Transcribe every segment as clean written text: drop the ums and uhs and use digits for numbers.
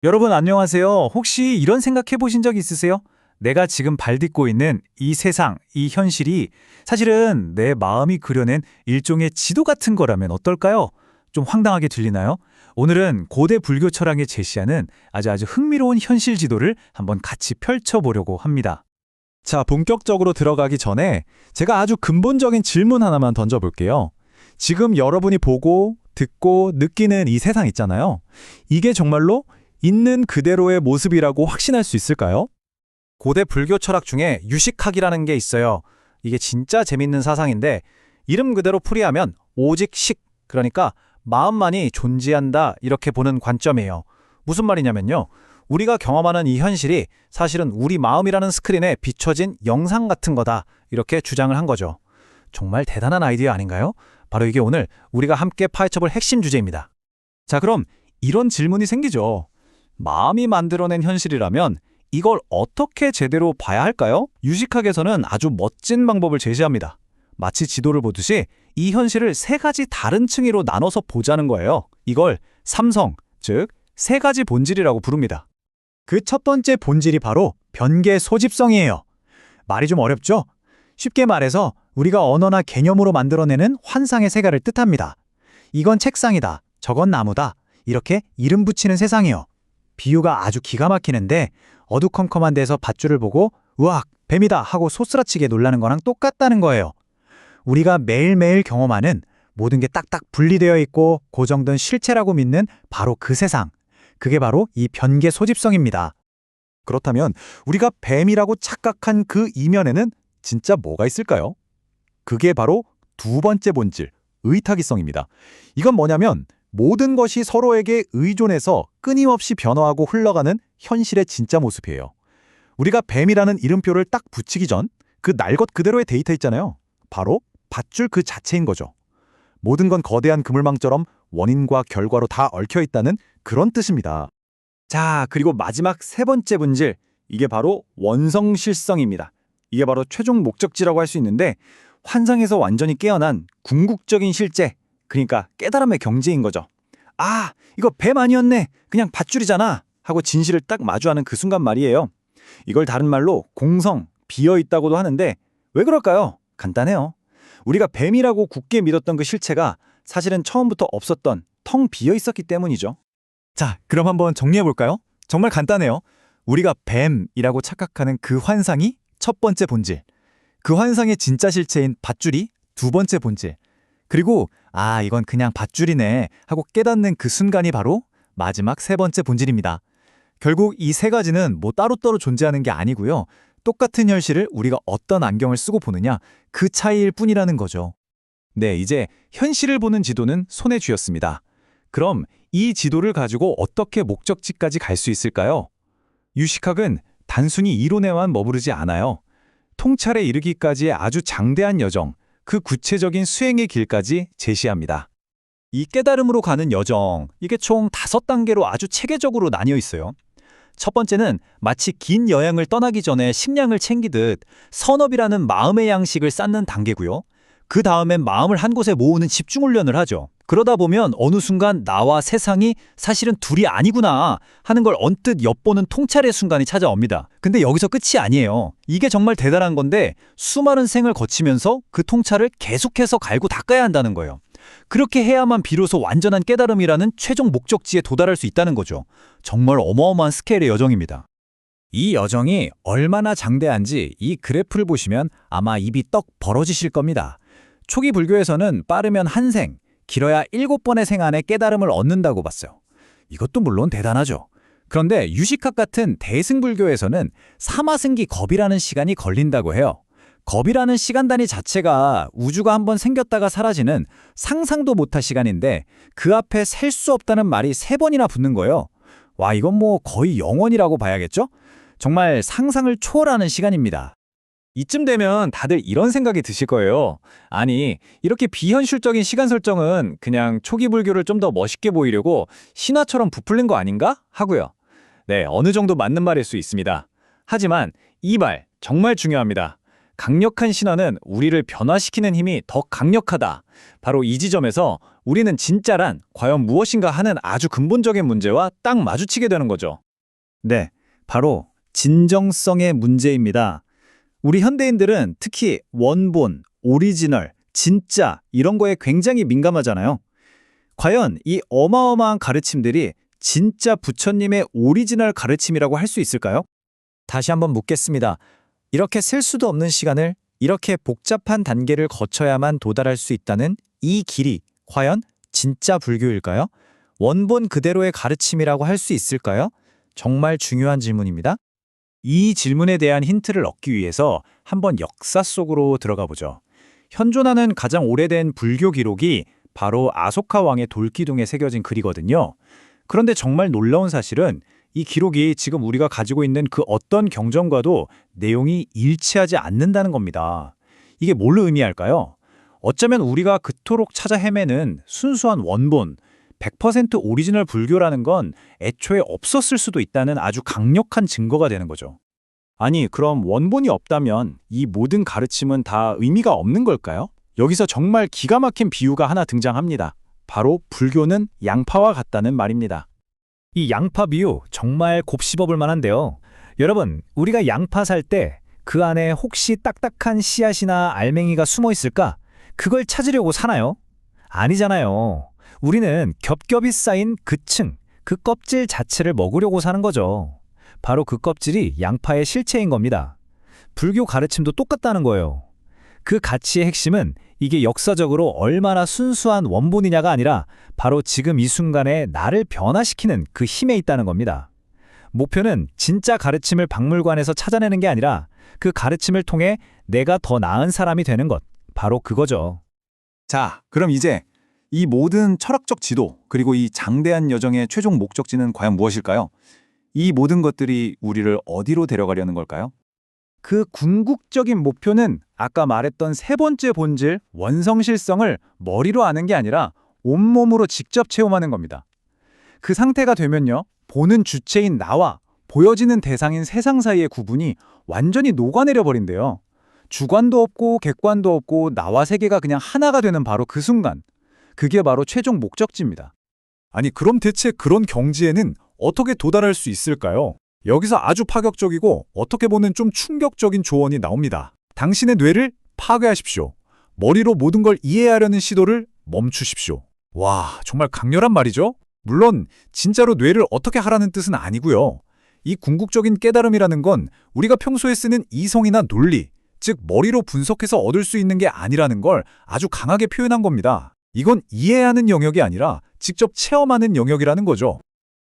여러분 안녕하세요. 혹시 이런 생각해 보신 적 있으세요? 내가 지금 발딛고 있는 이 세상, 이 현실이 사실은 내 마음이 그려낸 일종의 지도 같은 거라면 어떨까요? 좀 황당하게 들리나요? 오늘은 고대 불교 철학이 제시하는 아주 흥미로운 현실 지도를 한번 같이 펼쳐보려고 합니다. 자, 본격적으로 들어가기 전에 제가 아주 근본적인 질문 하나만 던져볼게요. 지금 여러분이 보고, 듣고, 느끼는 이 세상 있잖아요. 이게 정말로 있는 그대로의 모습이라고 확신할 수 있을까요? 고대 불교 철학 중에 유식학이라는 게 있어요. 이게 진짜 재밌는 사상인데 이름 그대로 풀이하면 오직 식, 그러니까 마음만이 존재한다 이렇게 보는 관점이에요. 무슨 말이냐면요. 우리가 경험하는 이 현실이 사실은 우리 마음이라는 스크린에 비춰진 영상 같은 거다 이렇게 주장을 한 거죠. 정말 대단한 아이디어 아닌가요? 바로 이게 오늘 우리가 함께 파헤쳐볼 핵심 주제입니다. 자, 그럼 이런 질문이 생기죠. 마음이 만들어낸 현실이라면 이걸 어떻게 제대로 봐야 할까요? 유식학에서는 아주 멋진 방법을 제시합니다. 마치 지도를 보듯이 이 현실을 세 가지 다른 층위로 나눠서 보자는 거예요. 이걸 삼성, 즉 세 가지 본질이라고 부릅니다. 그 첫 번째 본질이 바로 변계 소집성이에요. 말이 좀 어렵죠? 쉽게 말해서 우리가 언어나 개념으로 만들어내는 환상의 세계를 뜻합니다. 이건 책상이다, 저건 나무다, 이렇게 이름 붙이는 세상이요. 비유가 아주 기가 막히는데 어두컴컴한 데서 밧줄을 보고 으악, 뱀이다 하고 소스라치게 놀라는 거랑 똑같다는 거예요. 우리가 매일매일 경험하는 모든 게 딱딱 분리되어 있고 고정된 실체라고 믿는 바로 그 세상. 그게 바로 이 변계 소집성입니다. 그렇다면 우리가 뱀이라고 착각한 그 이면에는 진짜 뭐가 있을까요? 그게 바로 두 번째 본질, 의타기성입니다. 이건 뭐냐면 모든 것이 서로에게 의존해서 끊임없이 변화하고 흘러가는 현실의 진짜 모습이에요. 우리가 뱀이라는 이름표를 딱 붙이기 전 그 날 것 그대로의 데이터 있잖아요. 바로 밧줄 그 자체인 거죠. 모든 건 거대한 그물망처럼 원인과 결과로 다 얽혀 있다는 그런 뜻입니다. 자, 그리고 마지막 세 번째 본질, 이게 바로 원성실성입니다. 이게 바로 최종 목적지라고 할 수 있는데 환상에서 완전히 깨어난 궁극적인 실제, 그러니까 깨달음의 경지인 거죠. 아, 이거 뱀 아니었네. 그냥 밧줄이잖아. 하고 진실을 딱 마주하는 그 순간 말이에요. 이걸 다른 말로 공성, 비어있다고도 하는데 왜 그럴까요? 간단해요. 우리가 뱀이라고 굳게 믿었던 그 실체가 사실은 처음부터 없었던 텅 비어있었기 때문이죠. 자, 그럼 한번 정리해볼까요? 정말 간단해요. 우리가 뱀이라고 착각하는 그 환상이 첫 번째 본질, 그 환상의 진짜 실체인 밧줄이 두 번째 본질, 그리고 이건 그냥 밧줄이네 하고 깨닫는 그 순간이 바로 마지막 세 번째 본질입니다. 결국 이 세 가지는 뭐 따로따로 존재하는 게 아니고요. 똑같은 현실을 우리가 어떤 안경을 쓰고 보느냐 그 차이일 뿐이라는 거죠. 네, 이제 현실을 보는 지도는 손에 쥐었습니다. 그럼 이 지도를 가지고 어떻게 목적지까지 갈 수 있을까요? 유식학은 단순히 이론에만 머무르지 않아요. 통찰에 이르기까지의 아주 장대한 여정, 그 구체적인 수행의 길까지 제시합니다. 이 깨달음으로 가는 여정, 이게 총 5단계로 아주 체계적으로 나뉘어 있어요. 첫 번째는 마치 긴 여행을 떠나기 전에 식량을 챙기듯 선업이라는 마음의 양식을 쌓는 단계고요. 그 다음엔 마음을 한 곳에 모으는 집중 훈련을 하죠. 그러다 보면 어느 순간 나와 세상이 사실은 둘이 아니구나 하는 걸 언뜻 엿보는 통찰의 순간이 찾아옵니다. 근데 여기서 끝이 아니에요. 이게 정말 대단한 건데 수많은 생을 거치면서 그 통찰을 계속해서 갈고 닦아야 한다는 거예요. 그렇게 해야만 비로소 완전한 깨달음이라는 최종 목적지에 도달할 수 있다는 거죠. 정말 어마어마한 스케일의 여정입니다. 이 여정이 얼마나 장대한지 이 그래프를 보시면 아마 입이 떡 벌어지실 겁니다. 초기 불교에서는 빠르면 한 생, 길어야 7번의 생 안에 깨달음을 얻는다고 봤어요. 이것도 물론 대단하죠. 그런데 유식학 같은 대승불교에서는 사마승기 겁이라는 시간이 걸린다고 해요. 겁이라는 시간 단위 자체가 우주가 한번 생겼다가 사라지는 상상도 못할 시간인데 그 앞에 셀 수 없다는 말이 3번이나 붙는 거예요. 와, 이건 뭐 거의 영원이라고 봐야겠죠? 정말 상상을 초월하는 시간입니다. 이쯤 되면 다들 이런 생각이 드실 거예요. 아니, 이렇게 비현실적인 시간 설정은 그냥 초기 불교를 좀 더 멋있게 보이려고 신화처럼 부풀린 거 아닌가? 하고요. 네, 어느 정도 맞는 말일 수 있습니다. 하지만 이 말 정말 중요합니다. 강력한 신화는 우리를 변화시키는 힘이 더 강력하다. 바로 이 지점에서 우리는 진짜란 과연 무엇인가 하는 아주 근본적인 문제와 딱 마주치게 되는 거죠. 네, 바로 진정성의 문제입니다. 우리 현대인들은 특히 원본, 오리지널, 진짜 이런 거에 굉장히 민감하잖아요. 과연 이 어마어마한 가르침들이 진짜 부처님의 오리지널 가르침이라고 할 수 있을까요? 다시 한번 묻겠습니다. 이렇게 셀 수도 없는 시간을 이렇게 복잡한 단계를 거쳐야만 도달할 수 있다는 이 길이 과연 진짜 불교일까요? 원본 그대로의 가르침이라고 할 수 있을까요? 정말 중요한 질문입니다. 이 질문에 대한 힌트를 얻기 위해서 한번 역사 속으로 들어가 보죠. 현존하는 가장 오래된 불교 기록이 바로 아소카 왕의 돌기둥에 새겨진 글이거든요. 그런데 정말 놀라운 사실은 이 기록이 지금 우리가 가지고 있는 그 어떤 경전과도 내용이 일치하지 않는다는 겁니다. 이게 뭘 의미할까요? 어쩌면 우리가 그토록 찾아 헤매는 순수한 원본, 100% 오리지널 불교라는 건 애초에 없었을 수도 있다는 아주 강력한 증거가 되는 거죠. 아니, 그럼 원본이 없다면 이 모든 가르침은 다 의미가 없는 걸까요? 여기서 정말 기가 막힌 비유가 하나 등장합니다. 바로 불교는 양파와 같다는 말입니다. 이 양파 비유 정말 곱씹어볼 만한데요. 여러분, 우리가 양파 살 때 그 안에 혹시 딱딱한 씨앗이나 알맹이가 숨어 있을까? 그걸 찾으려고 사나요? 아니잖아요. 우리는 겹겹이 쌓인 그 층, 그 껍질 자체를 먹으려고 사는 거죠. 바로 그 껍질이 양파의 실체인 겁니다. 불교 가르침도 똑같다는 거예요. 그 가치의 핵심은 이게 역사적으로 얼마나 순수한 원본이냐가 아니라 바로 지금 이 순간에 나를 변화시키는 그 힘에 있다는 겁니다. 목표는 진짜 가르침을 박물관에서 찾아내는 게 아니라 그 가르침을 통해 내가 더 나은 사람이 되는 것, 바로 그거죠. 자, 그럼 이제 이 모든 철학적 지도, 그리고 이 장대한 여정의 최종 목적지는 과연 무엇일까요? 이 모든 것들이 우리를 어디로 데려가려는 걸까요? 그 궁극적인 목표는 아까 말했던 세 번째 본질, 원성실성을 머리로 아는 게 아니라 온몸으로 직접 체험하는 겁니다. 그 상태가 되면요, 보는 주체인 나와 보여지는 대상인 세상 사이의 구분이 완전히 녹아내려 버린대요. 주관도 없고 객관도 없고 나와 세계가 그냥 하나가 되는 바로 그 순간. 그게 바로 최종 목적지입니다. 아니, 그럼 대체 그런 경지에는 어떻게 도달할 수 있을까요? 여기서 아주 파격적이고 어떻게 보면 좀 충격적인 조언이 나옵니다. 당신의 뇌를 파괴하십시오. 머리로 모든 걸 이해하려는 시도를 멈추십시오. 와, 정말 강렬한 말이죠? 물론 진짜로 뇌를 어떻게 하라는 뜻은 아니고요. 이 궁극적인 깨달음이라는 건 우리가 평소에 쓰는 이성이나 논리, 즉 머리로 분석해서 얻을 수 있는 게 아니라는 걸 아주 강하게 표현한 겁니다. 이건 이해하는 영역이 아니라 직접 체험하는 영역이라는 거죠.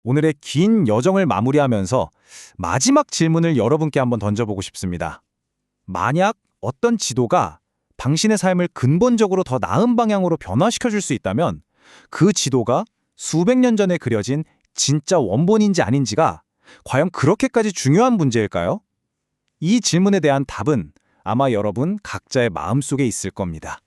오늘의 긴 여정을 마무리하면서 마지막 질문을 여러분께 한번 던져보고 싶습니다. 만약 어떤 지도가 당신의 삶을 근본적으로 더 나은 방향으로 변화시켜줄 수 있다면 그 지도가 수백 년 전에 그려진 진짜 원본인지 아닌지가 과연 그렇게까지 중요한 문제일까요? 이 질문에 대한 답은 아마 여러분 각자의 마음속에 있을 겁니다.